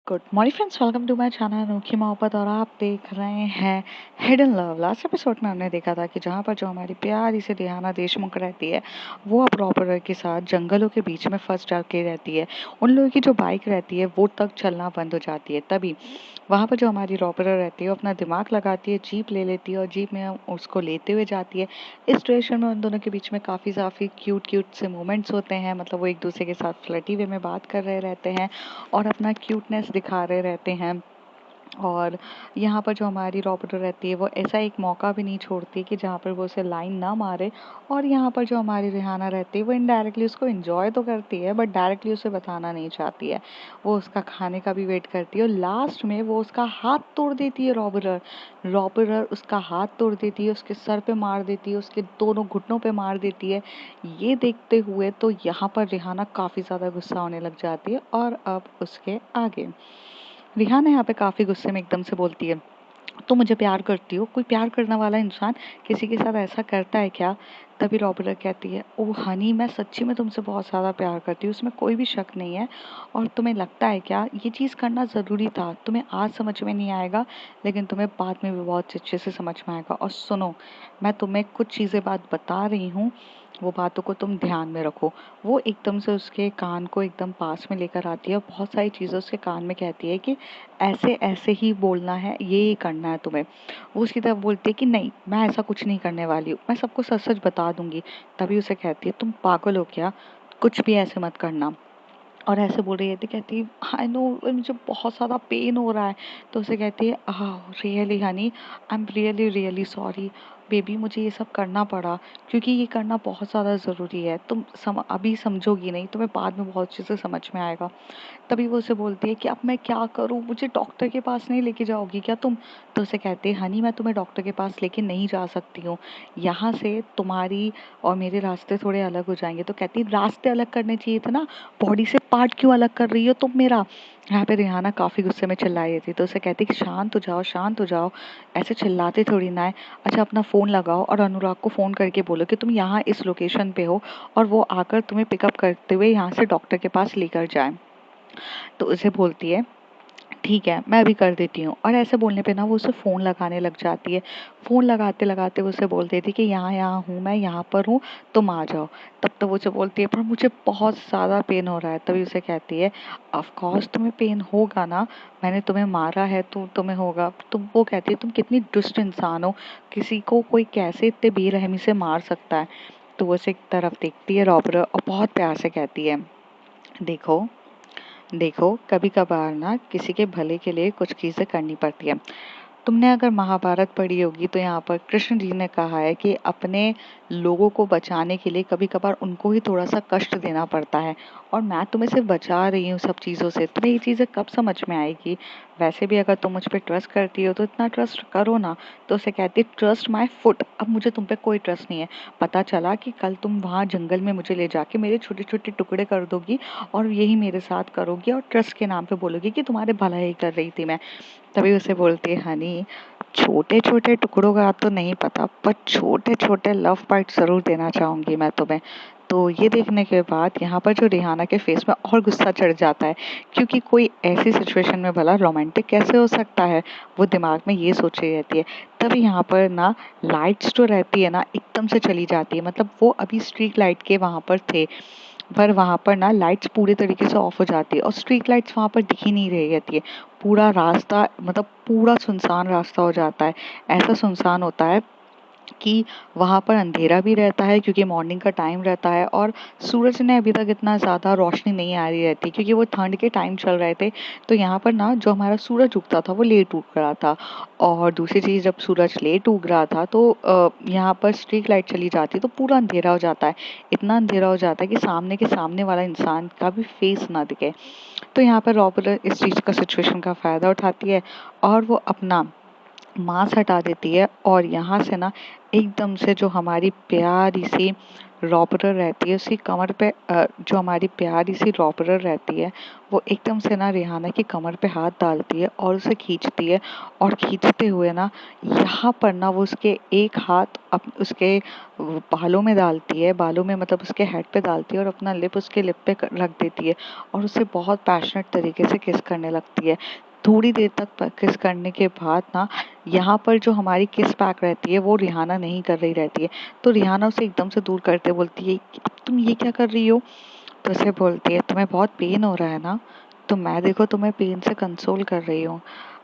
Good morning friends, welcome to my channel Anokhi Mohabbat. और आप देख रहे हैं हिडन लव। लास्ट एपिसोड में हमने देखा था कि जहाँ पर जो हमारी प्यारी सी रिहाना देशमुख रहती है, वो अब रॉबर्ट के साथ जंगलों के बीच में फंस जाके रहती है। उन लोगों की जो बाइक रहती है वो तक चलना बंद हो जाती है। तभी वहाँ पर जो हमारी रॉबर्ट रहती है वो अपना दिमाग लगाती है, जीप ले लेती है और जीप में उसको लेते हुए जाती है। इस स्टेशन में उन दोनों के बीच में काफ़ी क्यूट क्यूट से मोमेंट्स होते हैं। मतलब वो एक दूसरे के साथ फ्लर्टी वे में बात कर रहे रहते हैं और अपना क्यूटनेस दिखा रहे रहते हैं। और यहाँ पर जो हमारी रॉबर्टो रहती है वो ऐसा एक मौका भी नहीं छोड़ती कि जहाँ पर वो उसे लाइन ना मारे। और यहाँ पर जो हमारी रिहाना रहती है वो इनडायरेक्टली उसको एंजॉय तो करती है, बट डायरेक्टली उसे बताना नहीं चाहती है। वो उसका खाने का भी वेट करती है और लास्ट में वो उसका हाथ तोड़ देती है। रॉबर्टर उसका हाथ तोड़ देती है, उसके सर पे मार देती है, उसके दोनों घुटनों पे मार देती है। ये देखते हुए तो यहाँ पर रिहाना काफ़ी ज़्यादा गुस्सा होने लग जाती है। और अब उसके आगे रिहाना यहाँ पे काफ़ी गुस्से में एकदम से बोलती है, तुम मुझे प्यार करती हो? कोई प्यार करने वाला इंसान किसी के साथ ऐसा करता है क्या? तभी रॉबर्ट कहती है, ओह हनी, मैं सच्ची में तुमसे बहुत ज़्यादा प्यार करती हूँ, उसमें कोई भी शक नहीं है। और तुम्हें लगता है क्या ये चीज़ करना ज़रूरी था? तुम्हें आज समझ में नहीं आएगा, लेकिन तुम्हें बाद में भी बहुत अच्छे से समझ में आएगा। और सुनो, मैं तुम्हें कुछ चीज़ें बात बता रही हूँ, वो बातों को तुम ध्यान में रखो। वो एकदम से उसके कान को एकदम पास में लेकर आती है और बहुत सारी चीज़ें उसके कान में कहती है कि ऐसे ऐसे ही बोलना है, ये करना है तुम्हें। वो उसकी तरफ बोलती है कि नहीं, मैं ऐसा कुछ नहीं करने वाली हूँ, मैं सबको सच सच बता दूंगी। तभी उसे कहती है, तुम पागल हो क्या? कुछ भी ऐसे मत करना। और ऐसे बोल रही थी, कहती आई नो मुझे बहुत ज़्यादा पेन हो रहा है। तो उसे कहती है, really Honey, I am really really sorry baby, मुझे ये सब करना पड़ा क्योंकि ये करना बहुत ज़्यादा ज़रूरी है। तुम अभी समझोगी नहीं, तुम्हें बाद में बहुत अच्छे से समझ में आएगा। तभी वो उसे बोलती है कि अब मैं क्या करूँ, मुझे डॉक्टर के पास नहीं लेके जाओगी क्या तुम? तो उसे कहते हैं, हनी मैं तुम्हें डॉक्टर के पास लेके नहीं जा सकती हूँ, यहाँ से तुम्हारी और मेरे रास्ते थोड़े अलग हो जाएंगे। तो कहती है, रास्ते अलग करने चाहिए थे ना, बॉडी से पार्ट क्यों अलग कर रही हो तुम मेरा? यहाँ पे रिहाना काफ़ी गुस्से में चिल्लाई रही थी। तो उसे कहती कि शांत हो जाओ, शांत हो जाओ, ऐसे चिल्लाते थोड़ी ना है। अच्छा अपना फ़ोन लगाओ और अनुराग को फ़ोन करके बोलो कि तुम यहाँ इस लोकेशन पे हो और वो आकर तुम्हें पिकअप करते हुए यहाँ से डॉक्टर के पास लेकर जाए। तो उसे बोलती है, ठीक है मैं अभी कर देती हूँ। और ऐसे बोलने पे ना वो उसे फ़ोन लगाने लग जाती है। फ़ोन लगाते लगाते वो उसे बोल देती कि यहाँ यहाँ हूँ, मैं यहाँ पर हूँ, तुम आ जाओ। तब तो वो उसे बोलती है, पर मुझे बहुत ज़्यादा पेन हो रहा है। तभी उसे कहती है, ऑफ कोर्स तुम्हें पेन होगा ना, मैंने तुम्हें मारा है तो तुम्हें होगा। तुम वो कहती है, तुम कितनी दुष्ट इंसान हो, किसी को कोई कैसे इतने बेरहमी से मार सकता है? तो वो उसे एक तरफ देखती है रॉबर्ट और बहुत प्यार से कहती है, देखो देखो, कभी कभार ना किसी के भले के लिए कुछ चीज़ें करनी पड़ती है। तुमने अगर महाभारत पढ़ी होगी तो यहाँ पर कृष्ण जी ने कहा है कि अपने लोगों को बचाने के लिए कभी कभार उनको ही थोड़ा सा कष्ट देना पड़ता है। और मैं तुम्हें सिर्फ बचा रही हूँ सब चीज़ों से, तुम्हें ये चीज़ें कब समझ में आएगी? वैसे भी अगर तुम मुझ पर ट्रस्ट करती हो तो इतना ट्रस्ट करो ना। तो उसे कहती है, ट्रस्ट माई फुट, अब मुझे तुम पे कोई ट्रस्ट नहीं है। पता चला कि कल तुम वहाँ जंगल में मुझे ले जाके मेरे छोटे छोटे टुकड़े कर दोगी और यही मेरे साथ करोगी और ट्रस्ट के नाम पे बोलोगी कि तुम्हारे भला ही कर रही थी मैं। तभी उसे बोलती है, हनी छोटे छोटे टुकड़ों का तो नहीं पता, पर छोटे छोटे लव बाइट जरूर देना चाहूंगी मैं तुम्हें। तो ये देखने के बाद यहाँ पर जो रिहाना के फेस में और गुस्सा चढ़ जाता है, क्योंकि कोई ऐसी सिचुएशन में भला रोमांटिक कैसे हो सकता है, वो दिमाग में ये सोच रही रहती है। तभी यहाँ पर ना लाइट्स जो रहती है ना एकदम से चली जाती है। मतलब वो अभी स्ट्रीट लाइट के वहां पर थे, पर वहाँ पर ना लाइट्स पूरे तरीके से ऑफ हो जाती है और स्ट्रीट लाइट्स वहाँ पर दिख ही नहीं रही रहती है। पूरा रास्ता मतलब पूरा सुनसान रास्ता हो जाता है। ऐसा सुनसान होता है कि वहाँ पर अंधेरा भी रहता है क्योंकि मॉर्निंग का टाइम रहता है और सूरज ने अभी तक इतना ज़्यादा रोशनी नहीं आ रही रहती क्योंकि वो ठंड के टाइम चल रहे थे। तो यहाँ पर ना जो हमारा सूरज उगता था वो लेट उग रहा था। और दूसरी चीज़, जब सूरज लेट उग रहा था तो यहाँ पर स्ट्रीट लाइट चली जाती तो पूरा अंधेरा हो जाता है। इतना अंधेरा हो जाता है कि सामने के सामने वाला इंसान का भी फेस ना दिखे। तो यहाँ पर रॉबर्ट इस चीज़ का सिचुएशन का फ़ायदा उठाती है और वो अपना मांस हटा देती है और यहाँ से ना एकदम से जो हमारी प्यारी सी रॉबरर रहती है उसकी कमर पे जो हमारी प्यारी सी रॉबरर रहती है वो एकदम से ना रिहाना की कमर पे हाथ डालती है और उसे खींचती है। और खींचते हुए ना यहाँ पर ना वो उसके एक हाथ उसके बालों में डालती है, बालों में मतलब उसके हेड पे डालती है और अपना लिप उसके लिप पे रख देती है और उसे बहुत पैशनेट तरीके से किस करने लगती है। थोड़ी देर तक किस करने के बाद ना यहाँ पर जो हमारी किस पैक रहती है वो रिहाना नहीं कर रही रहती है। तो रिहाना उसे एकदम से दूर करते बोलती है कि अब तुम ये क्या कर रही हो। तो उसे बोलती है तुम्हें बहुत पेन हो रहा है ना, तो मैं देखो तुम्हें पेन से कंसोल कर रही हूँ।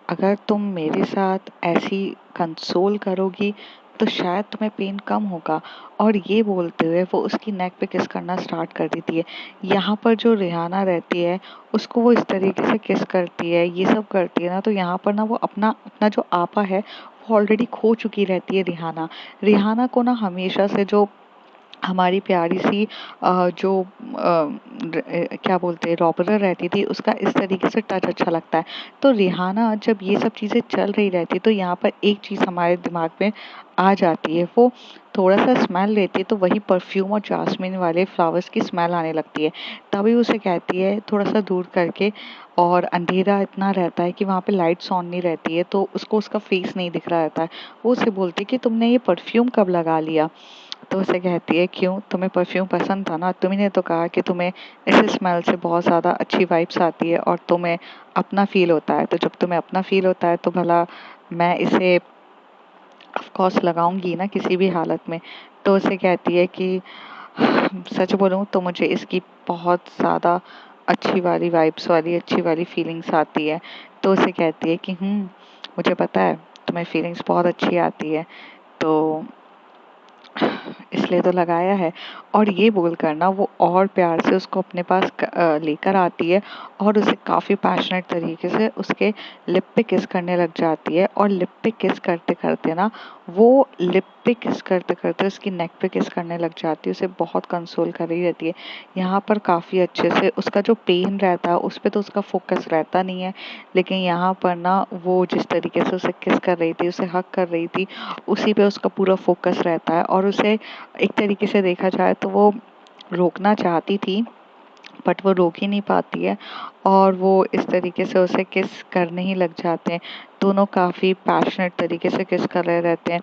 अगर तुम मेरे साथ ऐसी कंसोल करोगी तो शायद तुम्हें पेन कम होगा। और ये बोलते हुए वो उसकी नेक पे किस करना स्टार्ट कर देती है। यहाँ पर जो रिहाना रहती है उसको वो इस तरीके से किस करती है, ये सब करती है ना, तो यहाँ पर ना वो अपना अपना जो आपा है वो ऑलरेडी खो चुकी रहती है रिहाना। रिहाना को ना हमेशा से जो हमारी प्यारी सी जो क्या बोलते हैं रॉबरर रहती थी उसका इस तरीके से टच अच्छा लगता है। तो रिहाना जब ये सब चीज़ें चल रही रहती तो यहाँ पर एक चीज़ हमारे दिमाग में आ जाती है, वो थोड़ा सा स्मेल लेती है तो वही परफ्यूम और जास्मिन वाले फ्लावर्स की स्मेल आने लगती है। तभी उसे कहती है थोड़ा सा दूर करके, और अंधेरा इतना रहता है कि वहाँ पे लाइट्स ऑन नहीं रहती है तो उसको उसका फेस नहीं दिख रहा रहता है। वो उसे बोलती है कि तुमने ये परफ्यूम कब लगा लिया। तो उसे कहती है क्यों, तुम्हें परफ्यूम पसंद था ना, तुमने तो कहा कि तुम्हें इस स्मेल से बहुत ज़्यादा अच्छी वाइब्स आती है और तुम्हें अपना फील होता है। तो जब तुम्हें अपना फील होता है तो भला मैं इसे ऑफ कोर्स लगाऊंगी ना किसी भी हालत में। तो उसे कहती है कि सच बोलूं तो मुझे इसकी बहुत ज़्यादा अच्छी वाली वाइब्स वाली अच्छी वाली फीलिंग्स आती है। तो उसे कहती है कि मुझे पता है तुम्हें फीलिंग्स बहुत अच्छी आती है, तो इसलिए तो लगाया है। और ये बोलकर ना वो और प्यार से उसको अपने पास लेकर आती है और उसे काफ़ी पैशनेट तरीके से उसके लिप पे किस करने लग जाती है। और लिप पे किस करते करते ना वो लिप पे किस करते करते उसकी नेक पे किस करने लग जाती है, उसे बहुत कंसोल कर रही रहती है। यहाँ पर काफ़ी अच्छे से उसका जो पेन रहता है उस पर तो उसका फोकस रहता नहीं है, लेकिन यहाँ पर ना वो जिस तरीके से उसे किस कर रही थी, उसे हक कर रही थी, उसी पे उसका पूरा फोकस रहता है। और उसे एक तरीके से देखा जाए तो वो रोकना चाहती थी बट वो रोक ही नहीं पाती है और वो इस तरीके से उसे किस करने ही लग जाते हैं। दोनों काफ़ी पैशनेट तरीके से किस कर रहे रहते हैं।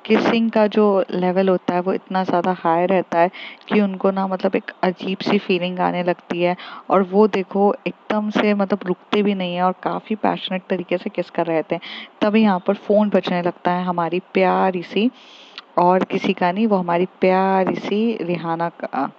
किसिंग का जो लेवल होता है वो इतना ज़्यादा हाई रहता है कि उनको ना मतलब एक अजीब सी फीलिंग आने लगती है। और वो देखो एकदम से मतलब रुकते भी नहीं है और काफ़ी पैशनेट तरीके से किस कर रहे थे। तभी यहाँ पर फ़ोन बजने लगता है हमारी प्यारी सी, और किसी का नहीं, वो हमारी प्यारी सी रिहाना का।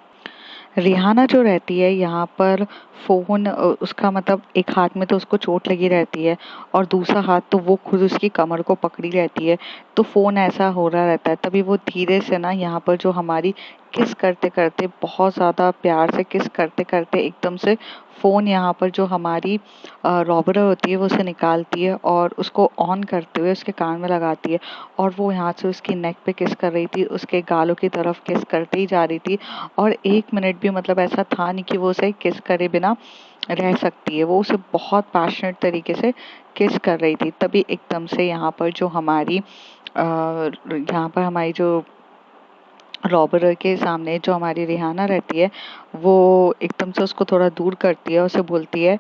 रिहाना जो रहती है यहाँ पर फ़ोन उसका मतलब एक हाथ में तो उसको चोट लगी रहती है और दूसरा हाथ तो वो खुद उसकी कमर को पकड़ी रहती है। तो फ़ोन ऐसा हो रहा रहता है, तभी वो धीरे से ना यहाँ पर जो हमारी किस करते करते बहुत ज़्यादा प्यार से किस करते करते एकदम से फ़ोन यहाँ पर जो हमारी रॉबरर होती है वो उसे निकालती है और उसको ऑन करते हुए उसके कान में लगाती है। और वो यहाँ से उसकी नेक पे किस कर रही थी, उसके गालों की तरफ किस करते ही जा रही थी। और 1 मिनट भी मतलब ऐसा था नहीं कि वो उसे किस करे बिना रह सकती है। वो उसे बहुत पैशनेट तरीके से किस कर रही थी। तभी एकदम से यहाँ पर जो हमारी यहाँ पर हमारी जो रॉबरर के सामने जो हमारी रिहाना रहती है वो एकदम से उसको थोड़ा दूर करती है, उसे बोलती है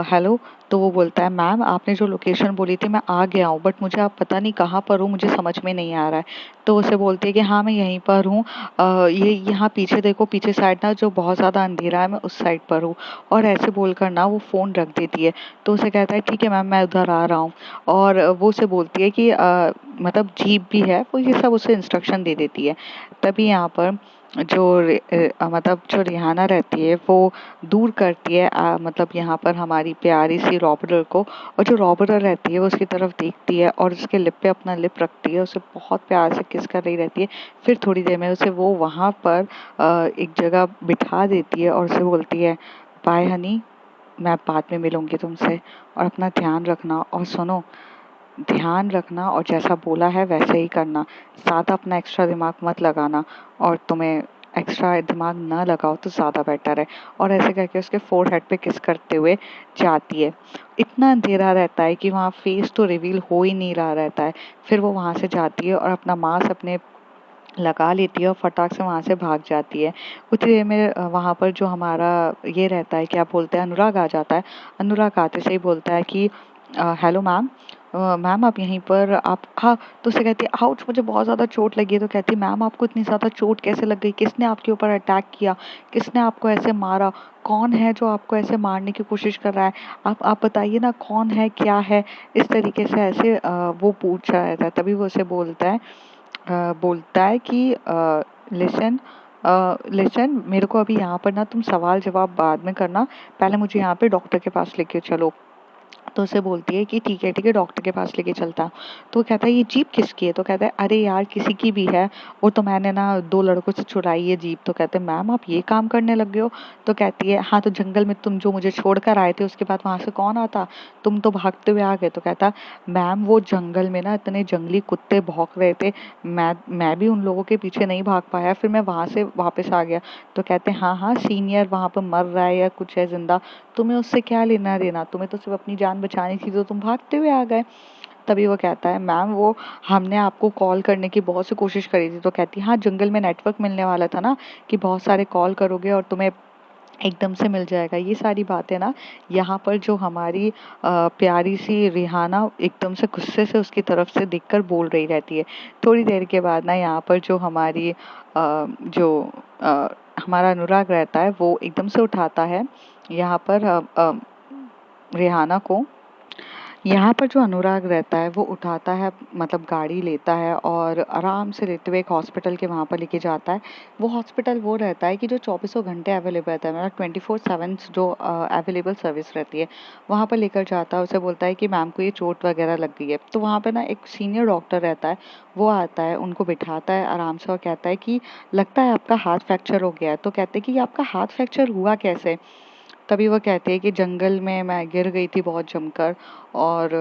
हेलो। तो वो बोलता है मैम आपने जो लोकेशन बोली थी मैं आ गया हूँ, बट मुझे आप पता नहीं कहाँ पर हो, मुझे समझ में नहीं आ रहा है। तो उसे बोलती है कि हाँ मैं यहीं पर हूँ, ये यहाँ पीछे देखो, पीछे साइड ना जो बहुत ज़्यादा अंधेरा है मैं उस साइड पर हूँ। और ऐसे बोलकर ना वो फ़ोन रख देती है। तो उसे कहता है ठीक है मैम मैं उधर आ रहा हूँ। और वो उसे बोलती है कि मतलब जीप भी है, वो ये सब उसे इंस्ट्रक्शन दे देती है। तभी यहाँ पर जो मतलब जो रिहाना रहती है वो दूर करती है मतलब यहाँ पर हमारी प्यारी सी रॉबरर को। और जो रॉबरर रहती है वो उसकी तरफ देखती है और उसके लिप पे अपना लिप रखती है, उसे बहुत प्यार से किस कर रही रहती है। फिर थोड़ी देर में उसे वो वहाँ पर एक जगह बिठा देती है और उसे बोलती है बाय हनी, मैं बाद में मिलूंगी तुमसे, और अपना ध्यान रखना। और सुनो, ध्यान रखना और जैसा बोला है वैसे ही करना, ज़्यादा अपना एक्स्ट्रा दिमाग मत लगाना और तुम्हें एक्स्ट्रा दिमाग ना लगाओ तो ज़्यादा बेटर है। और ऐसे करके उसके फोरहेड पे किस करते हुए जाती है। इतना अंधेरा रहता है कि वहाँ फेस तो रिवील हो ही नहीं रहा रहता है। फिर वो वहाँ से जाती है और अपना मास्क अपने लगा लेती है और फटाक से वहाँ से भाग जाती है। उतनी देर में वहाँ पर जो हमारा ये रहता है, क्या बोलते हैं, अनुराग आ जाता है। अनुराग आते से ही बोलता है कि हेलो मैम, मैम आप यहीं पर आप, हाँ। तो उसे कहती है आउच, मुझे बहुत ज़्यादा चोट लगी है। तो कहती है मैम आपको इतनी ज़्यादा चोट कैसे लग गई, किसने आपके ऊपर अटैक किया, किसने आपको ऐसे मारा, कौन है जो आपको ऐसे मारने की कोशिश कर रहा है, आप बताइए ना कौन है, क्या है। इस तरीके से ऐसे वो पूछ रहा रहता है। तभी वो उसे बोलता है कि लिसन लिसन, मेरे को अभी यहाँ पर ना तुम सवाल जवाब बाद में करना, पहले मुझे यहाँ पे डॉक्टर के पास लेके चलो। तो उसे बोलती है कि ठीक है डॉक्टर के पास लेके चलता हूँ। तो वो कहता है ये जीप किसकी है। तो कहता है अरे यार किसी की भी है, वो तो मैंने ना 2 लड़कों से चुराई है जीप। तो कहते हैं मैम आप ये काम करने लग गए हो। तो कहती है हाँ, तो जंगल में तुम जो मुझे छोड़कर आए थे उसके बाद वहां से कौन आता, तुम तो भागते हुए आ गए। तो कहता मैम वो जंगल में ना इतने जंगली कुत्ते भौंक रहे थे, मैं भी उन लोगों के पीछे नहीं भाग पाया, फिर मैं वहां से वापस आ गया। तो कहते हैं हाँ हाँ, सीनियर वहां पर मर रहा है या कुछ है जिंदा, तुम्हें उससे क्या लेना देना, तुम्हें तो सिर्फ अपनी जान बचानी थी, तो तुम भागते हुए आ गए। तभी वो कहता है मैम वो हमने आपको कॉल करने की बहुत सी कोशिश करी थी। तो कहती है हाँ, जंगल में नेटवर्क मिलने वाला था ना कि बहुत सारे कॉल करोगे और तुम्हें एकदम से मिल जाएगा। ये सारी बातें ना यहाँ पर जो हमारी प्यारी सी रिहाना एकदम से गुस्से से उसकी तरफ से देखकर बोल रही रहती है। थोड़ी देर के बाद ना यहाँ पर जो हमारी जो अ, हमारा अनुराग रहता है वो एकदम से उठाता है यहाँ पर रिहाना को। यहाँ पर जो अनुराग रहता है वो उठाता है, मतलब गाड़ी लेता है और आराम से लेते हुए एक हॉस्पिटल के वहाँ पर लेके जाता है। वो हॉस्पिटल वो रहता है कि जो चौबीसों घंटे अवेलेबल रहता है, मतलब 24/7 जो अवेलेबल सर्विस रहती है, वहाँ पर लेकर जाता है। उसे बोलता है कि मैम को ये चोट वगैरह लग गई है। तो वहाँ पर ना एक सीनियर डॉक्टर रहता है, वो आता है, उनको बिठाता है आराम से और कहता है कि लगता है आपका हाथ फ्रैक्चर हो गया है। तो कहते हैं कि आपका हाथ फ्रैक्चर हुआ कैसे। तभी वो कहती है कि जंगल में मैं गिर गई थी बहुत जमकर और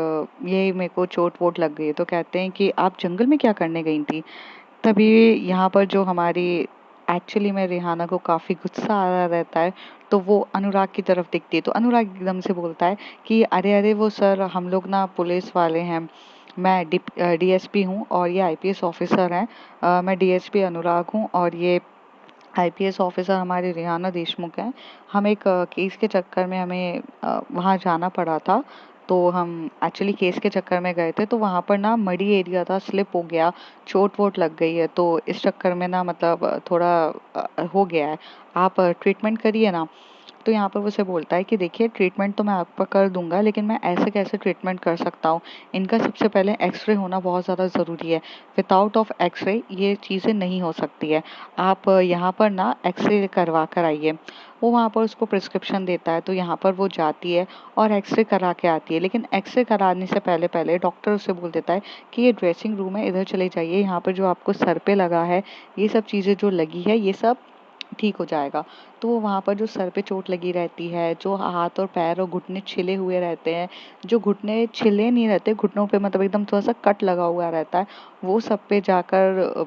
ये मेरे को चोट वोट लग गई है। तो कहते हैं कि आप जंगल में क्या करने गई थी। तभी यहाँ पर जो हमारी एक्चुअली में रिहाना को काफ़ी गुस्सा आ रहा रहता है, तो वो अनुराग की तरफ दिखती है। तो अनुराग एकदम से बोलता है कि अरे अरे वो सर, हम लोग ना पुलिस वाले हैं, मैं डीएसपी हूँ और ये आईपीएस ऑफिसर हैं। मैं डीएसपी अनुराग हूँ और ये आईपीएस ऑफिसर हमारी रिहाना देशमुख हैं। हम एक केस के चक्कर में हमें वहाँ जाना पड़ा था। तो हम एक्चुअली केस के चक्कर में गए थे, तो वहाँ पर ना मडी एरिया था, स्लिप हो गया, चोट वोट लग गई है, तो इस चक्कर में ना मतलब थोड़ा हो गया है, आप ट्रीटमेंट करिए ना। तो यहाँ पर वो उसे बोलता है कि देखिए ट्रीटमेंट तो मैं आपका कर दूंगा, लेकिन मैं ऐसे कैसे ट्रीटमेंट कर सकता हूँ, इनका सबसे पहले एक्सरे होना बहुत ज़्यादा ज़रूरी है। विदाउट ऑफ एक्सरे ये चीज़ें नहीं हो सकती है। आप यहाँ पर ना एक्सरे करवा कर आइए। वो वहाँ पर उसको प्रिस्क्रिप्शन देता है, तो यहाँ पर वो जाती है और एक्सरे करा के आती है। लेकिन एक्सरे कराने से पहले पहले डॉक्टर उसे बोल देता है कि ये ड्रेसिंग रूम है, इधर चले जाइए, यहाँ पर जो आपको सर पे लगा है, ये सब चीज़ें जो लगी है, ये सब ठीक हो जाएगा। तो वो वहाँ पर जो सर पे चोट लगी रहती है, जो हाथ और पैर और घुटने छिले हुए रहते हैं, जो घुटने छिले नहीं रहते, घुटनों पे मतलब एकदम थोड़ा सा कट लगा हुआ रहता है, वो सब पे जाकर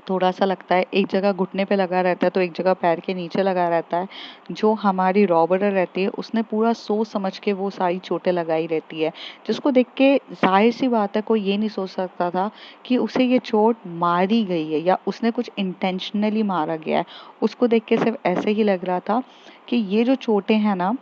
थोड़ा सा लगता है। एक जगह घुटने पे लगा रहता है तो एक जगह पैर के नीचे लगा रहता है। जो हमारी रॉबरर रहती है उसने पूरा सोच समझ के वो सारी चोटें लगाई रहती है, जिसको देख के जाहिर सी बात है कोई ये नहीं सोच सकता था कि उसे ये चोट मारी गई है या उसने कुछ इंटेंशनली मारा गया है। उसको देख के सिर्फ ऐसे ही लग रहा था कि ये जो चोटें हैं ना,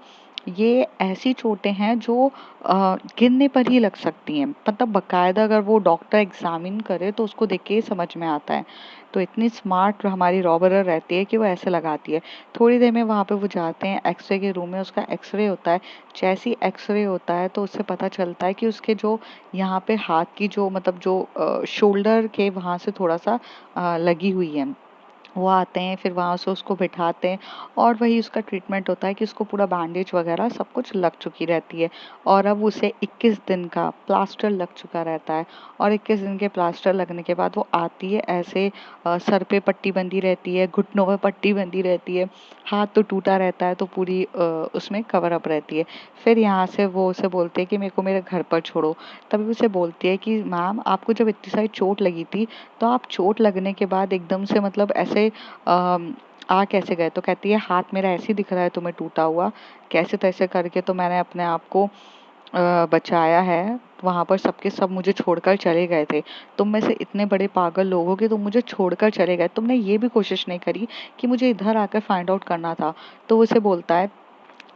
ये ऐसी चोटें हैं जो गिनने पर ही लग सकती हैं, मतलब बकायदा अगर वो डॉक्टर एग्जामिन करे तो उसको देख के ही समझ में आता है। तो इतनी स्मार्ट हमारी रॉबरर रहती है कि वो ऐसे लगाती है। थोड़ी देर में वहाँ पे वो जाते हैं एक्सरे के रूम में, उसका एक्सरे होता है। जैसे ही एक्सरे होता है तो उससे पता चलता है कि उसके जो यहाँ पे हाथ की जो मतलब जो शोल्डर के वहाँ से थोड़ा सा लगी हुई है। वो आते हैं, फिर वहाँ से उसको बिठाते हैं और वही उसका ट्रीटमेंट होता है कि उसको पूरा बैंडेज वगैरह सब कुछ लग चुकी रहती है। और अब उसे 21 दिन का प्लास्टर लग चुका रहता है। और 21 दिन के प्लास्टर लगने के बाद वो आती है ऐसे, सर पे पट्टी बंधी रहती है, घुटनों पे पट्टी बंधी रहती है, हाथ तो टूटा रहता है तो पूरी उसमें कवर अप रहती है। फिर यहाँ से वो उसे बोलते हैं कि मेरे को मेरे घर पर छोड़ो। तभी उसे बोलती है कि मैम आपको जब इतनी सारी चोट लगी थी, तो आप चोट लगने के बाद एकदम से मतलब ऐसे से आ कैसे गए? तो कहती है हाथ मेरा ऐसे ही दिख रहा है तुम्हें टूटा हुआ, कैसे तैसे करके तो मैंने अपने आप को बचाया है। वहाँ पर सबके सब मुझे छोड़कर चले गए थे। तुम में से इतने बड़े पागल लोग हो कि तुम मुझे छोड़कर चले गए। तुमने ये भी कोशिश नहीं करी कि मुझे इधर आकर फाइंड आउट करना था। तो वो उसे बोलता है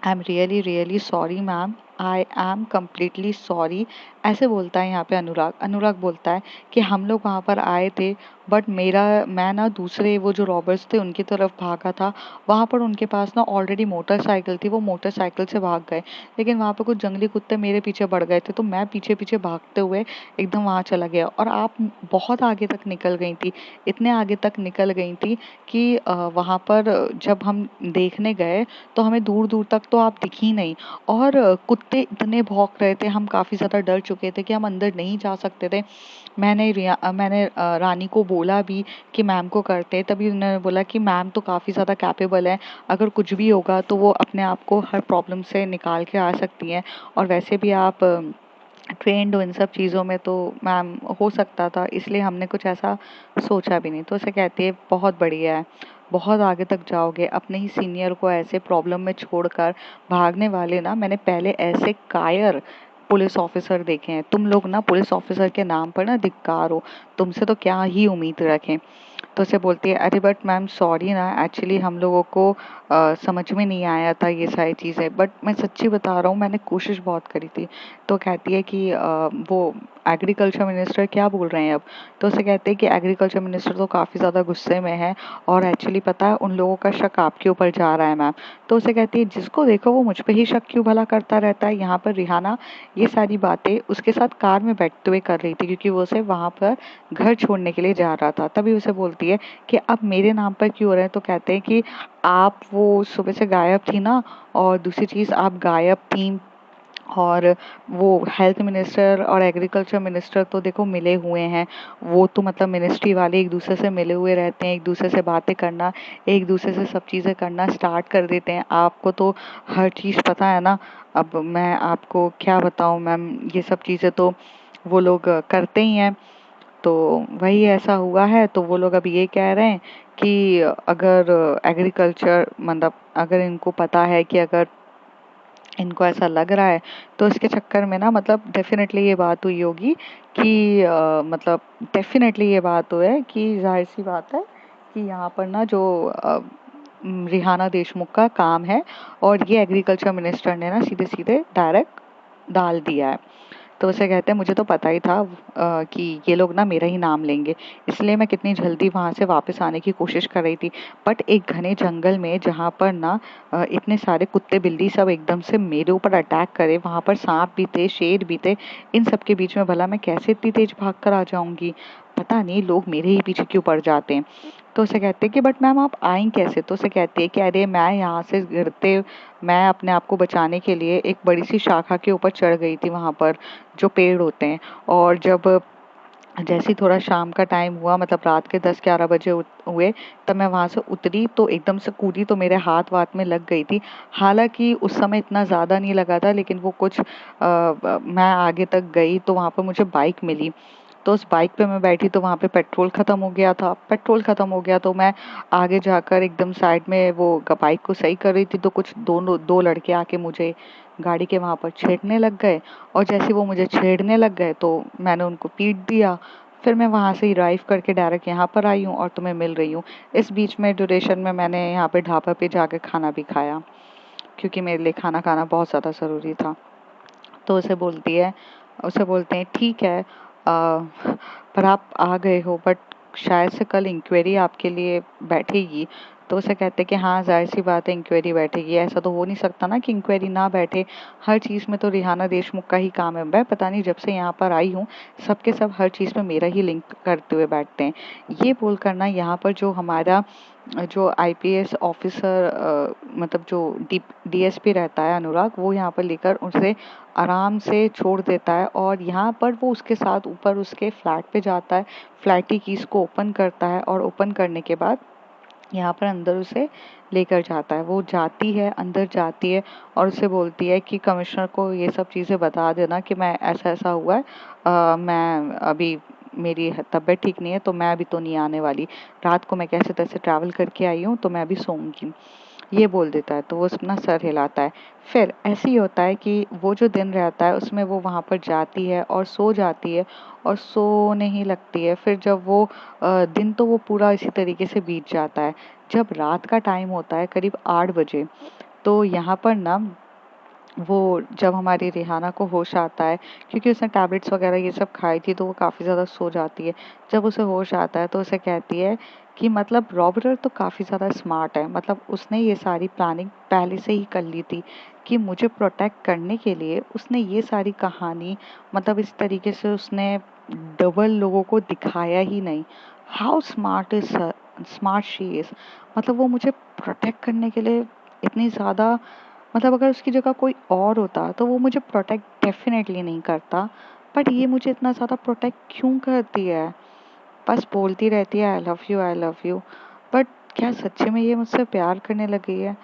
I am really really sorry ma'am, I am completely sorry. ऐसे बोलता है यहाँ पे अनुराग। अनुराग बोलता है कि हम लोग वहाँ पर आए थे, बट मैं ना दूसरे वो जो रॉबर्स थे उनकी तरफ भागा था। वहाँ पर उनके पास ना ऑलरेडी मोटरसाइकिल थी, वो मोटरसाइकिल से भाग गए, लेकिन वहाँ पे कुछ जंगली कुत्ते मेरे पीछे पड़ गए थे, तो मैं पीछे पीछे भागते हुए एकदम वहाँ चला गया और आप बहुत आगे तक निकल गई थी। इतने आगे तक निकल गई थी कि वहाँ पर जब हम देखने गए तो हमें दूर दूर तक तो आप दिखी नहीं, और कुत्ते इतने भौंक रहे थे, हम काफ़ी ज़्यादा डर चुके थे कि हम अंदर नहीं जा सकते थे। मैंने रानी को बोला भी कि मैम को करते, तभी उन्होंने बोला कि मैम तो काफ़ी ज़्यादा कैपेबल है, अगर कुछ भी होगा तो वो अपने आप को हर प्रॉब्लम से निकाल के आ सकती हैं, और वैसे भी आप ट्रेंड हो इन सब चीज़ों में, तो मैम हो सकता था, इसलिए हमने कुछ ऐसा सोचा भी नहीं। तो उसे कहती है बहुत बढ़िया है, बहुत आगे तक जाओगे। अपने ही सीनियर को ऐसे प्रॉब्लम में छोड़कर भागने वाले ना मैंने पहले ऐसे कायर पुलिस ऑफिसर देखे हैं। तुम लोग ना पुलिस ऑफिसर के नाम पर ना धिक्कार हो, तुमसे तो क्या ही उम्मीद रखें। तो उसे बोलती है अरे बट मैम सॉरी ना, एक्चुअली हम लोगों को समझ में नहीं आया था ये सारी चीज़ें, बट मैं सच्ची बता रहा हूँ मैंने कोशिश बहुत करी थी। तो कहती है कि वो एग्रीकल्चर मिनिस्टर क्या बोल रहे हैं अब? तो उसे कहते हैं कि एग्रीकल्चर मिनिस्टर तो काफ़ी ज़्यादा गुस्से में है, और एक्चुअली पता है उन लोगों का शक आपके ऊपर जा रहा है मैम। तो उसे कहती है जिसको देखो वो मुझ पे ही शक क्यों भला करता रहता है? यहाँ पर रिहाना ये सारी बातें उसके साथ कार में बैठते हुए कर रही थी, क्योंकि वो उसे वहाँ पर घर छोड़ने के लिए जा रहा था। तभी उसे बोलती है कि अब मेरे नाम पर क्यों हो रहे हैं? तो कहते हैं कि आप वो सुबह से गायब थी ना, और दूसरी चीज़ आप गायब थी, और वो हेल्थ मिनिस्टर और एग्रीकल्चर मिनिस्टर तो देखो मिले हुए हैं, वो तो मतलब मिनिस्ट्री वाले एक दूसरे से मिले हुए रहते हैं, एक दूसरे से बातें करना, एक दूसरे से सब चीज़ें करना स्टार्ट कर देते हैं। आपको तो हर चीज़ पता है ना। अब मैं आपको क्या बताऊं मैम, ये सब चीज़ें तो वो लोग करते ही हैं। तो वही ऐसा हुआ है, तो वो लोग अब ये कह रहे हैं कि अगर एग्रीकल्चर मतलब अगर इनको पता है कि अगर इनको ऐसा लग रहा है, तो इसके चक्कर में ना मतलब डेफिनेटली ये बात हुई होगी कि मतलब डेफिनेटली ये बात हुई है कि जाहिर सी बात है कि यहाँ पर ना जो रिहाना देशमुख का काम है, और ये एग्रीकल्चर मिनिस्टर ने ना सीधे सीधे डायरेक्ट डाल दिया है। तो उसे कहते हैं मुझे तो पता ही था कि ये लोग ना मेरा ही नाम लेंगे, इसलिए मैं कितनी जल्दी वहाँ से वापस आने की कोशिश कर रही थी। बट एक घने जंगल में जहाँ पर ना इतने सारे कुत्ते बिल्ली सब एकदम से मेरे ऊपर अटैक करे, वहाँ पर सांप भी थे, शेर भी थे, इन सब के बीच में भला मैं कैसे इतनी तेज भाग कर आ जाऊंगी? पता नहीं लोग मेरे ही पीछे क्यों पड़ जाते हैं। तो उसे कहते हैं कि बट मैम आप आई कैसे? तो उसे कहती है कि अरे मैं यहाँ से गिरते, मैं अपने आप को बचाने के लिए एक बड़ी सी शाखा के ऊपर चढ़ गई थी, वहाँ पर जो पेड़ होते हैं, और जब जैसे ही थोड़ा शाम का टाइम हुआ, मतलब रात के 10-11 बजे हुए, तब मैं वहाँ से उतरी तो एकदम से कूदी, तो मेरे हाथ वाथ में लग गई थी। हालांकि उस समय इतना ज़्यादा नहीं लगा था, लेकिन वो कुछ मैं आगे तक गई तो वहाँ पर मुझे बाइक मिली। तो उस बाइक पे मैं बैठी तो वहाँ पे पेट्रोल ख़त्म हो गया था। पेट्रोल ख़त्म हो गया तो मैं आगे जाकर एकदम साइड में वो बाइक को सही कर रही थी, तो कुछ दो लड़के आके मुझे गाड़ी के वहाँ पर छेड़ने लग गए, और जैसे वो मुझे छेड़ने लग गए तो मैंने उनको पीट दिया। फिर मैं वहाँ से ही ड्राइव करके डायरेक्ट यहाँ पर आई हूँ और तुम्हें मिल रही हूँ। इस बीच में ड्यूरेशन में मैंने यहाँ पे ढाबा पे जाके खाना भी खाया, क्योंकि मेरे लिए खाना खाना बहुत ज़्यादा ज़रूरी था। तो उसे बोलते हैं ठीक है, पर आप आ गए हो, बट शायद से कल इंक्वायरी आपके लिए बैठेगी। तो उसे कहते हैं कि हाँ जाहिर सी बात है इंक्वायरी बैठेगी, ऐसा तो हो नहीं सकता ना कि इंक्वायरी ना बैठे। हर चीज़ में तो रिहाना देशमुख का ही काम है। मैं पता नहीं जब से यहाँ पर आई हूँ सबके सब हर चीज़ में मेरा ही लिंक करते हुए बैठते हैं। ये बोल करना यहाँ पर जो हमारा जो आईपीएस ऑफिसर मतलब जो डीएसपी रहता है अनुराग, वो यहाँ पर लेकर उसे आराम से छोड़ देता है, और यहाँ पर वो उसके साथ ऊपर उसके फ्लैट पे जाता है, फ्लैट की कीज़ को ओपन करता है, और ओपन करने के बाद यहाँ पर अंदर उसे लेकर जाता है। वो जाती है, अंदर जाती है, और उसे बोलती है कि कमिश्नर को ये सब चीज़ें बता देना कि मैं ऐसा ऐसा हुआ है, मैं अभी मेरी तबीयत ठीक नहीं है तो मैं अभी तो नहीं आने वाली, रात को मैं कैसे तैसे ट्रैवल करके आई हूँ तो मैं अभी सोऊंगी, ये बोल देता है। तो वो अपना सर हिलाता है। फिर ऐसे ही होता है कि वो जो दिन रहता है उसमें वो वहाँ पर जाती है और सो जाती है और सोने ही लगती है। फिर जब वो दिन तो वो पूरा इसी तरीके से बीत जाता है। जब रात का टाइम होता है करीब 8 बजे, तो यहाँ पर ना वो जब हमारी रिहाना को होश आता है, क्योंकि उसने टैबलेट्स वगैरह ये सब खाई थी तो वो काफ़ी ज़्यादा सो जाती है। जब उसे होश आता है तो उसे कहती है कि मतलब रॉबरर तो काफ़ी ज़्यादा स्मार्ट है, मतलब उसने ये सारी प्लानिंग पहले से ही कर ली थी कि मुझे प्रोटेक्ट करने के लिए उसने ये सारी कहानी, मतलब इस तरीके से उसने डबल लोगों को दिखाया ही नहीं। हाउ स्मार्ट शी इज़, मतलब वो मुझे प्रोटेक्ट करने के लिए इतनी ज़्यादा, मतलब अगर उसकी जगह कोई और होता तो वो मुझे प्रोटेक्ट डेफिनेटली नहीं करता, बट ये मुझे इतना ज़्यादा प्रोटेक्ट क्यों करती है। बस बोलती रहती है आई लव यू, बट क्या सच्ची में ये मुझसे प्यार करने लगी है।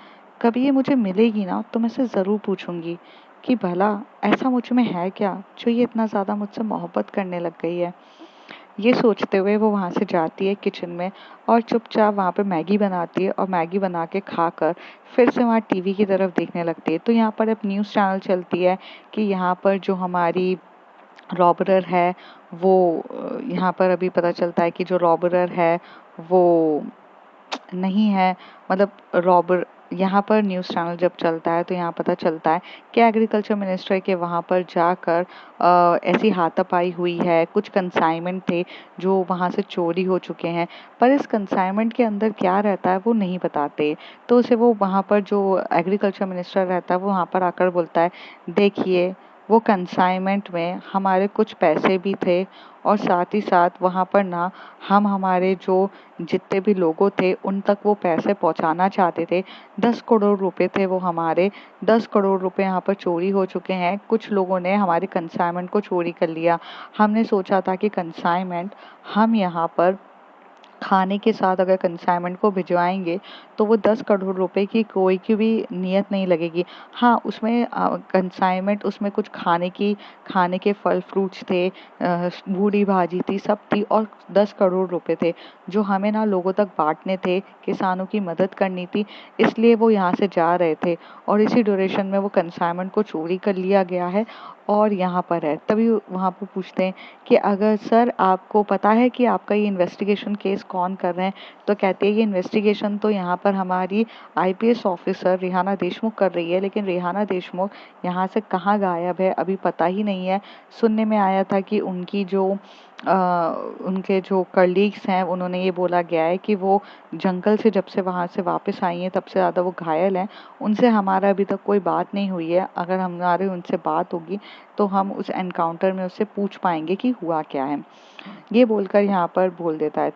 कभी ये मुझे मिलेगी ना तो मैं इसे ज़रूर पूछूंगी कि भला ऐसा मुझ में है क्या जो ये इतना ज़्यादा मुझसे मोहब्बत करने लग गई है। ये सोचते हुए वो वहाँ से जाती है किचन में और चुपचाप वहाँ पे मैगी बनाती है और मैगी बना के खाकर फिर से वहाँ टीवी की तरफ देखने लगती है। तो यहाँ पर अब न्यूज़ चैनल चलती है कि यहाँ पर जो हमारी रॉबरर है वो यहाँ पर अभी पता चलता है कि जो रॉबरर है वो नहीं है, मतलब रॉबर, यहाँ पर न्यूज़ चैनल जब चलता है तो यहाँ पता चलता है कि एग्रीकल्चर मिनिस्टर के वहाँ पर जाकर ऐसी हाथापाई हुई है, कुछ कंसाइनमेंट थे जो वहाँ से चोरी हो चुके हैं, पर इस कंसाइनमेंट के अंदर क्या रहता है वो नहीं बताते। तो उसे वो वहाँ पर जो एग्रीकल्चर मिनिस्टर रहता है वो वहाँ पर आकर बोलता है, देखिए वो कंसाइनमेंट में हमारे कुछ पैसे भी थे और साथ ही साथ वहाँ पर ना हम हमारे जो जितने भी लोगों थे उन तक वो पैसे पहुँचाना चाहते थे। 10 करोड़ रुपए थे वो हमारे, 10 करोड़ रुपए यहाँ पर चोरी हो चुके हैं। कुछ लोगों ने हमारे कंसाइनमेंट को चोरी कर लिया। हमने सोचा था कि कंसाइनमेंट हम यहाँ पर खाने के साथ अगर कंसाइनमेंट को भिजवाएंगे तो वो 10 करोड़ रुपए की कोई की भी नियत नहीं लगेगी। हाँ, उसमें कंसाइनमेंट, उसमें कुछ खाने के फल फ्रूट्स थे, बूढ़ी भाजी थी, सब थी और 10 करोड़ रुपए थे जो हमें ना लोगों तक बांटने थे, किसानों की मदद करनी थी, इसलिए वो यहाँ से जा रहे थे और इसी ड्यूरेशन में वो कंसाइनमेंट को चोरी कर लिया गया है और यहाँ पर है। तभी वहाँ पर पूछते हैं कि अगर सर आपको पता है कि आपका ये इन्वेस्टिगेशन केस कौन कर रहे हैं, तो कहते हैं ये इन्वेस्टिगेशन तो यहाँ पर हमारी आईपीएस ऑफिसर रिहाना देशमुख कर रही है, लेकिन रिहाना देशमुख यहाँ से कहाँ गायब है अभी पता ही नहीं है। सुनने में आया था कि उनके जो कलीग्स हैं उन्होंने ये बोला गया है कि वो जंगल से जब से वहाँ से वापस आई हैं तब से ज़्यादा वो घायल हैं, उनसे हमारा अभी तक कोई बात नहीं हुई है। अगर हमारी उनसे बात होगी तो हम उस एनकाउंटर में उससे पूछ पाएंगे कि हुआ क्या है। ये बोलकर यहाँ पर बोल देता है,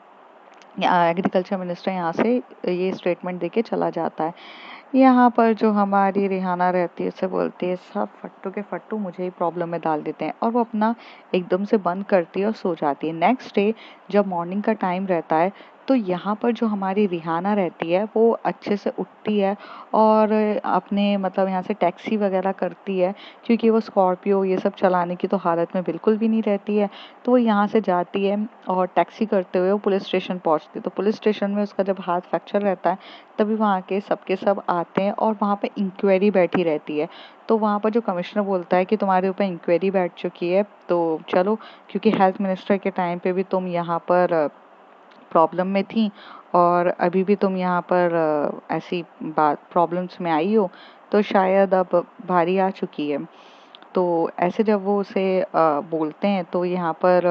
एग्रीकल्चर मिनिस्टर यहाँ से ये स्टेटमेंट देके चला जाता है। यहाँ पर जो हमारी रिहाना रहती है उसे बोलती है, सब फट्टू के फट्टू मुझे ही प्रॉब्लम में डाल देते हैं, और वो अपना एकदम से बंद करती है और सो जाती है। नेक्स्ट डे जब मॉर्निंग का टाइम रहता है तो यहाँ पर जो हमारी रिहाना रहती है वो अच्छे से उठती है और अपने मतलब यहाँ से टैक्सी वगैरह करती है, क्योंकि वो स्कॉर्पियो ये सब चलाने की तो हालत में बिल्कुल भी नहीं रहती है। तो वो यहाँ से जाती है और टैक्सी करते हुए वो पुलिस स्टेशन पहुँचती है। तो पुलिस स्टेशन में उसका जब हाथ फ्रैक्चर रहता है तभी वहाँ के सबके सब आते हैं और वहाँ पे इंक्वायरी बैठी रहती है। तो वहाँ पर जो कमिश्नर बोलता है कि तुम्हारे ऊपर इंक्वायरी बैठ चुकी है तो चलो, क्योंकि हेल्थ मिनिस्टर के टाइम पे भी तुम यहाँ पर प्रॉब्लम में थी और अभी भी तुम यहाँ पर ऐसी बात प्रॉब्लम्स में आई हो, तो शायद अब बारी आ चुकी है। तो ऐसे जब वो उसे बोलते हैं तो यहाँ पर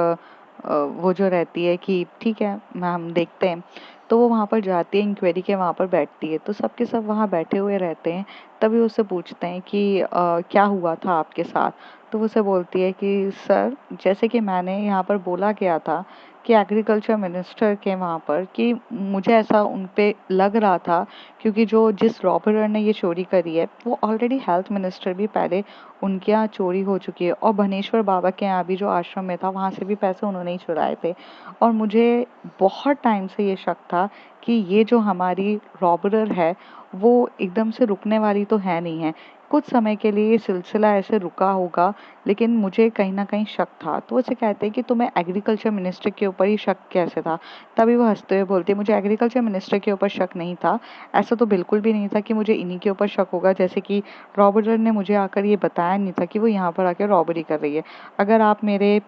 वो जो रहती है कि ठीक है हम देखते हैं। तो वो वहाँ पर जाती है, इंक्वायरी के वहाँ पर बैठती है, तो सबके सब वहाँ बैठे हुए रहते हैं। तभी उससे पूछते हैं कि क्या हुआ था आपके साथ। तो वो उसे बोलती है कि सर, जैसे कि मैंने यहाँ पर बोला गया था कि एग्रीकल्चर मिनिस्टर के वहाँ पर कि मुझे ऐसा उन पे लग रहा था, क्योंकि जो जिस रॉबरर ने ये चोरी करी है वो ऑलरेडी हेल्थ मिनिस्टर भी पहले उनके यहाँ चोरी हो चुकी है, और भनेश्वर बाबा के यहाँ भी जो आश्रम में था वहाँ से भी पैसे उन्होंने ही चुराए थे। और मुझे बहुत टाइम से ये शक था कि ये जो हमारी रॉबरर है वो एकदम से रुकने वाली तो है नहीं है, कुछ समय के लिए ये सिलसिला ऐसे रुका होगा, लेकिन मुझे कहीं न कहीं शक था। तो उसे कहते हैं कि तुम्हें एग्रीकल्चर मिनिस्टर के ऊपर ही शक कैसे था? तभी वो हँसते हुए बोलती है, मुझे एग्रीकल्चर मिनिस्टर के ऊपर शक नहीं था। ऐसा तो बिल्कुल भी नहीं था कि मुझे इन्हीं के ऊपर शक होगा, जैसे कि रॉबर्टर ने मुझे आकर ये बताया नहीं था कि वो यहाँ पर आके रॉबरी कर रही है। अगर आप मेरे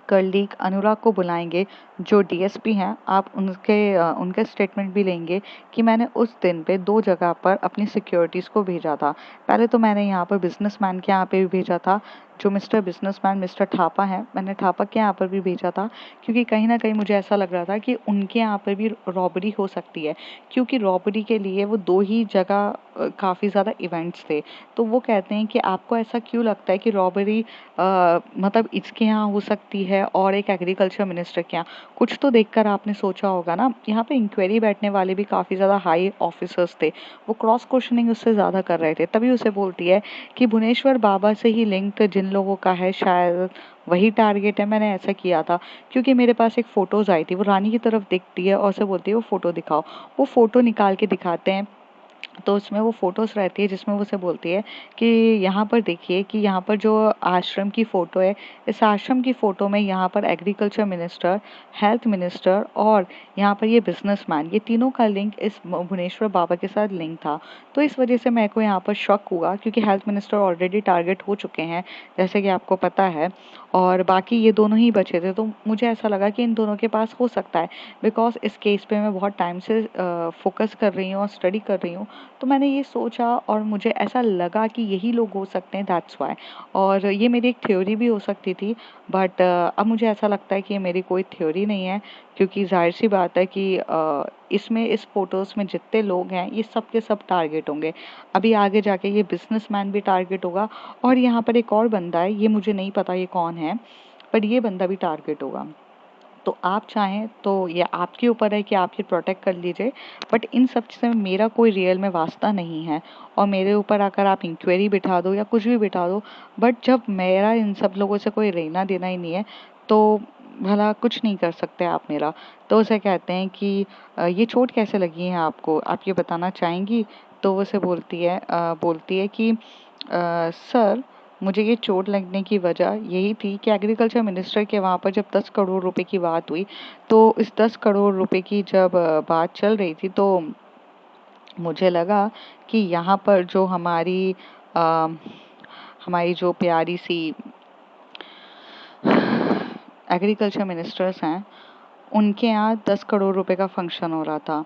कलीग अनुराग को बुलाएंगे, जो डीएसपी हैं, आप उनके स्टेटमेंट भी लेंगे कि मैंने उस दिन पे 2 जगह पर अपनी सिक्योरिटीज़ को भेजा था। पहले तो मैंने यहाँ पर बिजनेसमैन के यहाँ पे भी भेजा था, जो मिस्टर बिजनेसमैन मिस्टर थापा हैं, मैंने थापा के यहाँ पर भी भेजा था, क्योंकि कहीं न कहीं मुझे ऐसा लग रहा था कि उनके यहाँ पर भी रॉबरी हो सकती है, क्योंकि रॉबरी के लिए वो 2 ही जगह काफ़ी ज़्यादा इवेंट्स थे। तो वो कहते हैं कि आपको ऐसा क्यों लगता है कि रॉबरी मतलब इसके यहाँ हो सकती है और एक एग्रीकल्चर मिनिस्टर के यहाँ? कुछ तो देखकर आपने सोचा होगा ना। यहाँ पे इंक्वायरी बैठने वाले भी काफ़ी ज़्यादा हाई ऑफिसर्स थे, वो क्रॉस क्वेश्चनिंग उससे ज़्यादा कर रहे थे। तभी उसे बोलती है कि भुवनेश्वर बाबा से ही लिंक्ड जिन लोगों का है, शायद वही टारगेट है। मैंने ऐसा किया था क्योंकि मेरे पास एक फ़ोटोज़ आई थी। वो रानी की तरफ देखती है और उसे बोलती है वो फ़ोटो दिखाओ। वो फ़ोटो निकाल के दिखाते हैं, तो उसमें वो फ़ोटोज़ रहती है जिसमें वो उसे बोलती है कि यहाँ पर देखिए कि यहाँ पर जो आश्रम की फ़ोटो है, इस आश्रम की फ़ोटो में यहाँ पर एग्रीकल्चर मिनिस्टर, हेल्थ मिनिस्टर और यहाँ पर ये बिजनेसमैन, ये तीनों का लिंक इस भुवनेश्वर बाबा के साथ लिंक था। तो इस वजह से मेरे को यहाँ पर शक हुआ, क्योंकि हेल्थ मिनिस्टर ऑलरेडी टारगेट हो चुके हैं, जैसे कि आपको पता है, और बाकी ये दोनों ही बचे थे। तो मुझे ऐसा लगा कि इन दोनों के पास हो सकता है, बिकॉज़ इस केस पे मैं बहुत टाइम से फोकस कर रही हूँ और स्टडी कर रही हूँ। तो मैंने ये सोचा और मुझे ऐसा लगा कि यही लोग हो सकते हैं, दैट्स व्हाई। और ये मेरी एक थ्योरी भी हो सकती थी, बट अब मुझे ऐसा लगता है कि ये मेरी कोई थ्योरी नहीं है, क्योंकि जाहिर सी बात है कि इसमें इस फोटोज़ में जितने लोग हैं ये सब के सब टारगेट होंगे। अभी आगे जाके ये बिजनेसमैन भी टारगेट होगा, और यहाँ पर एक और बंदा है, ये मुझे नहीं पता ये कौन है, पर ये बंदा भी टारगेट होगा। तो आप चाहें तो ये आपके ऊपर है कि आप ये प्रोटेक्ट कर लीजिए, बट इन सब से मेरा कोई रियल में वास्ता नहीं है, और मेरे ऊपर आकर आप इंक्वायरी बिठा दो या कुछ भी बिठा दो, बट जब मेरा इन सब लोगों से कोई लेना देना ही नहीं है, तो भला कुछ नहीं कर सकते आप मेरा। तो उसे कहते हैं कि ये चोट कैसे लगी है आपको, आप ये बताना चाहेंगी? तो वो उसे बोलती है कि सर, मुझे ये चोट लगने की वजह यही थी कि एग्रीकल्चर मिनिस्टर के वहाँ पर जब 10 करोड़ रुपए की बात हुई, तो इस 10 करोड़ रुपए की जब बात चल रही थी, तो मुझे लगा कि यहाँ पर जो अ, हमारी जो प्यारी सी एग्रीकल्चर मिनिस्टर्स हैं, उनके यहाँ 10 करोड़ रुपए का फंक्शन हो रहा था,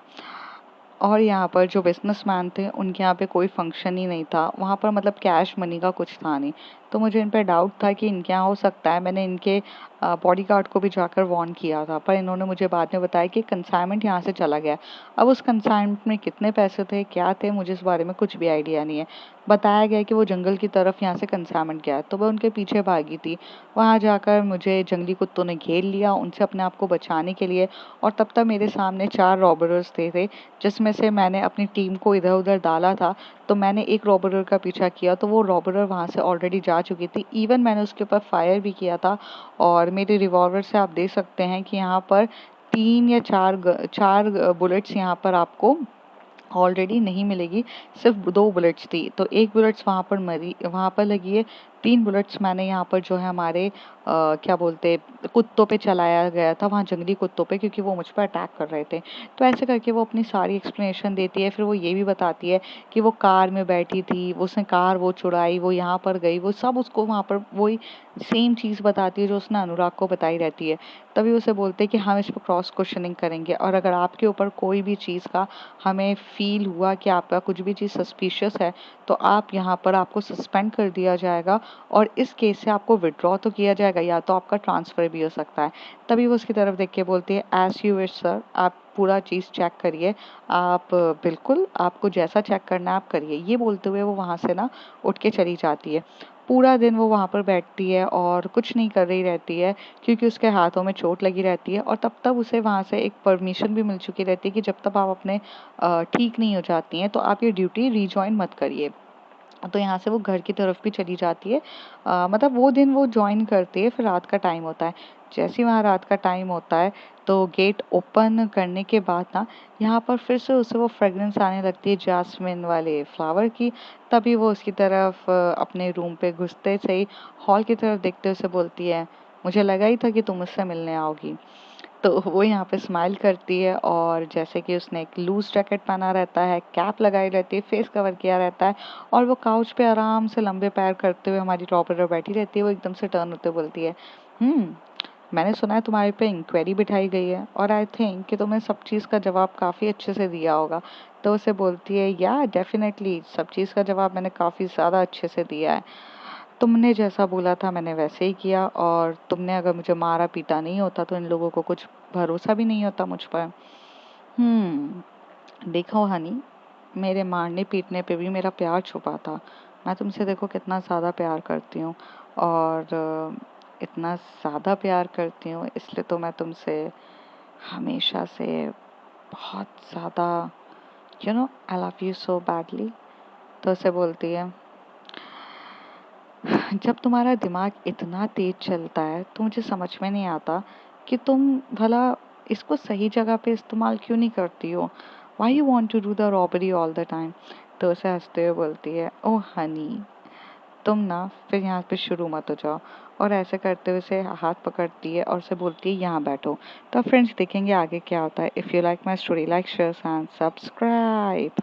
और यहाँ पर जो बिजनेसमैन थे उनके यहाँ पे कोई फंक्शन ही नहीं था। वहाँ पर मतलब कैश मनी का कुछ था नहीं। तो मुझे इन पे डाउट था कि इनके यहाँ हो सकता है। मैंने इनके बॉडीगार्ड को भी जाकर वार्न किया था, पर इन्होंने मुझे बाद में बताया कि कंसाइनमेंट यहाँ से चला गया। अब उस कंसाइनमेंट में कितने पैसे थे, क्या थे, मुझे इस बारे में कुछ भी आइडिया नहीं है। बताया गया कि वो जंगल की तरफ यहाँ से कंसाइनमेंट गया, तो मैं उनके पीछे भागी थी। वहाँ जाकर मुझे जंगली कुत्तों ने घेर लिया उनसे अपने आप को बचाने के लिए, और तब तक मेरे सामने 4 रॉबर्स थे, जिसमें से मैंने अपनी टीम को इधर-उधर डाला था। तो मैंने एक रॉबरर का पीछा किया, तो वो रॉबरर वहाँ से ऑलरेडी जा चुकी थी। इवन मैंने उसके ऊपर फायर भी किया था, और मेरे रिवॉल्वर से आप देख सकते हैं कि यहाँ पर 3 या 4 बुलेट्स यहाँ पर आपको ऑलरेडी नहीं मिलेगी, सिर्फ 2 बुलेट्स थी। तो 1 बुलेट्स वहाँ पर लगी है, 3 बुलेट्स मैंने यहाँ पर जो है हमारे क्या बोलते, कुत्तों पे चलाया गया था, वहाँ जंगली कुत्तों पे, क्योंकि वो मुझ पर अटैक कर रहे थे। तो ऐसे करके वो अपनी सारी एक्सप्लेनेशन देती है। फिर वो ये भी बताती है कि वो कार में बैठी थी, उसने कार वो चुराई, वो यहाँ पर गई, वो सब उसको वहाँ पर वही सेम चीज़ बताती है जो उसने अनुराग को बताई रहती है। तभी उसे बोलते हैं कि हम इस पर क्रॉस क्वेश्चनिंग करेंगे, और अगर आपके ऊपर कोई भी चीज़ का हमें फील हुआ कि आपका कुछ भी चीज़ सस्पिशियस है, तो आप यहाँ पर आपको सस्पेंड कर दिया जाएगा, और इस केस से आपको विड्रॉ तो किया जाएगा, या तो आपका ट्रांसफ़र भी हो सकता है। तभी वो उसकी तरफ देख के बोलती है, एज़ यू विश सर, आप पूरा चीज़ चेक करिए, आप बिल्कुल आपको जैसा चेक करना है आप करिए। ये बोलते हुए वो वहाँ से ना उठ के चली जाती है। पूरा दिन वो वहाँ पर बैठती है और कुछ नहीं कर रही रहती है, क्योंकि उसके हाथों में चोट लगी रहती है, और तब तक उसे वहाँ से एक परमिशन भी मिल चुकी रहती है कि जब तक आप अपने ठीक नहीं हो जाती हैं तो आप ये ड्यूटी रिजॉइन मत करिए। तो यहाँ से वो घर की तरफ भी चली जाती है। मतलब वो दिन वो जॉइन करती है, फिर रात का टाइम होता है। जैसे ही वहाँ रात का टाइम होता है तो गेट ओपन करने के बाद ना यहाँ पर फिर से उसे वो फ्रेग्रेंस आने लगती है जास्मिन वाले फ्लावर की। तभी वो उसकी तरफ अपने रूम पे घुसते से ही हॉल की तरफ देखते उसे बोलती है, मुझे लगा ही था कि तुम मुझसे मिलने आओगी। तो वो यहाँ पे स्माइल करती है और जैसे कि उसने एक लूज जैकेट पहना रहता है, कैप लगाई रहती है, फेस कवर किया रहता है और वो काउच पे आराम से लंबे पैर करते हुए हमारी टॉपर बैठी रहती है। वो एकदम से टर्न होते बोलती है, मैंने सुना है तुम्हारे पे इंक्वायरी बिठाई गई है और आई थिंक कि तुमने सब चीज़ का जवाब काफ़ी अच्छे से दिया होगा। तो उसे बोलती है, या डेफिनेटली सब चीज़ का जवाब मैंने काफ़ी ज़्यादा अच्छे से दिया है। तुमने जैसा बोला था मैंने वैसे ही किया, और तुमने अगर मुझे मारा पीटा नहीं होता तो इन लोगों को कुछ भरोसा भी नहीं होता मुझ पर। देखो हनी, मेरे मारने पीटने पे भी मेरा प्यार छुपा था। मैं तुमसे देखो कितना ज़्यादा प्यार करती हूँ, और इतना ज़्यादा प्यार करती हूँ इसलिए तो मैं तुमसे हमेशा से बहुत ज़्यादा I love you so badly. तो उसे बोलती है, जब तुम्हारा दिमाग इतना तेज चलता है तो मुझे समझ में नहीं आता कि तुम भला इसको सही जगह पे इस्तेमाल क्यों नहीं करती हो। Why you want to do the robbery all the time. तो उसे हंसते हुए बोलती है, ओह हनी, तुम ना फिर यहाँ पे शुरू मत हो जाओ। और ऐसे करते हुए उसे हाथ पकड़ती है और उसे बोलती है, यहाँ बैठो। तो फ्रेंड्स देखेंगे आगे क्या होता है। If you like my story, like share and subscribe.